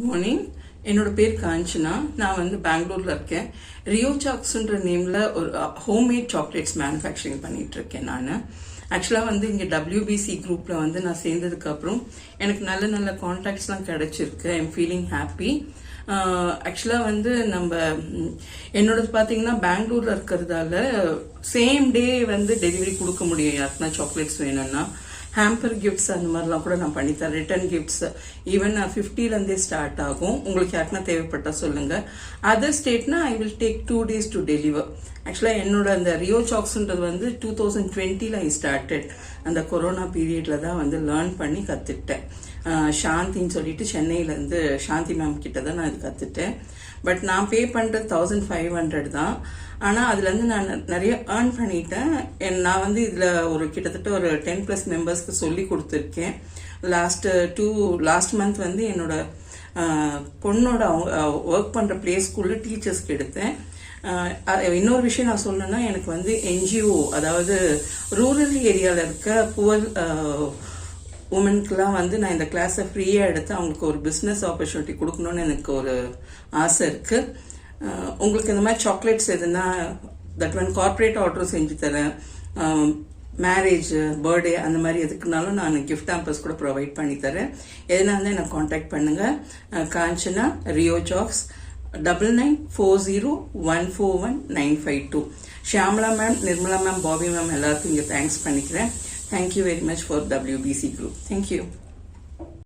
Morning. என்னோட பேர் காஞ்சனா. நான் வந்து பெங்களூர்ல இருக்கேன். ரியோ சாக்ஸ்ன்ற நேம்ல ஒரு ஹோம்மேட் சாக்லேட்ஸ் மேனுஃபேக்சரிங் பண்ணிட்டு இருக்கேன். நான் ஆக்சுவலா வந்து இங்க WBC குரூப்ல வந்து நான் சேர்ந்ததுக்கு அப்புறம் எனக்கு நல்ல நல்ல கான்டாக்ட்ஸ்லாம் கிடைச்சிருக்கு. I'm feeling happy. ஆக்சுவலா வந்து நம்ம என்னோட பாத்தீங்கன்னா பெங்களூர்ல இருக்கிறதால சேம் டே வந்து டெலிவரி கொடுக்க முடியும். யாருக்குன்னா சாக்லேட்ஸ் வேணும்னா ஹேம்பர் கிஃப்ட்ஸ் அந்த மாதிரிலாம் கூட நான் பண்ணித்தரேன். ரிட்டர்ன் கிஃப்ட்ஸ் ஈவன் 50லேருந்தே ஸ்டார்ட் ஆகும். உங்களுக்கு யாருக்குன்னா தேவைப்பட்டா சொல்லுங்க. அதர் ஸ்டேட்னா I will take 2 days to deliver. ஆக்சுவலாக என்னோட அந்த ரியோ சாக்ஸ்ன்றது வந்து 2020 ஐ ஸ்டார்டட். அந்த கொரோனா பீரியட்ல தான் வந்து லேர்ன் பண்ணி கத்துக்கிட்டேன். சாந்தின்னு சொல்லிட்டு சென்னையிலேருந்து சாந்தி மேம் கிட்ட தான் நான் இது கத்துட்டேன். பட் நான் பே பண்றது 1500 தான். ஆனா அதுல இருந்து நான் நிறைய ஏர்ன் பண்ணிட்டேன். நான் வந்து இதுல ஒரு கிட்டத்தட்ட ஒரு 10+ மெம்பர்ஸ்க்கு சொல்லி கொடுத்துருக்கேன். லாஸ்ட் மந்த் வந்து என்னோட பொண்ணோட ஒர்க் பண்ற பிளே ஸ்கூல்ல டீச்சர்ஸ்க்கு எடுத்தேன். இன்னொரு விஷயம் நான் சொல்லணும்னா எனக்கு வந்து NGO, அதாவது ரூரல் ஏரியால இருக்க புவர் உமனுக்குலாம் வந்து நான் இந்த கிளாஸை ஃப்ரீயா எடுத்து அவங்களுக்கு ஒரு பிஸ்னஸ் ஆப்பர்ச்சுனிட்டி கொடுக்கணும்னு எனக்கு ஒரு ஆசை இருக்கு. உங்களுக்கு இந்த மாதிரி சாக்லேட்ஸ் எதுனா தட் ஒன் கார்பரேட் ஆர்டரும் செஞ்சு தரேன். மேரேஜ், பர்த்டே அந்த மாதிரி எதுக்குனாலும் நான் கிஃப்ட் ஆம்பர்ஸ் கூட ப்ரொவைட் பண்ணி தரேன். எதுனா இருந்தால் எனக்கு காண்டாக்ட் பண்ணுங்க. Kanchana Rio socks 9940141952. Shyamala ma'am, Nirmala ma'am, Bobby ma'am எல்லாருக்கும் இங்கே தேங்க்ஸ் பண்ணிக்கிறேன். Thank you very much for WBC group. Thank you.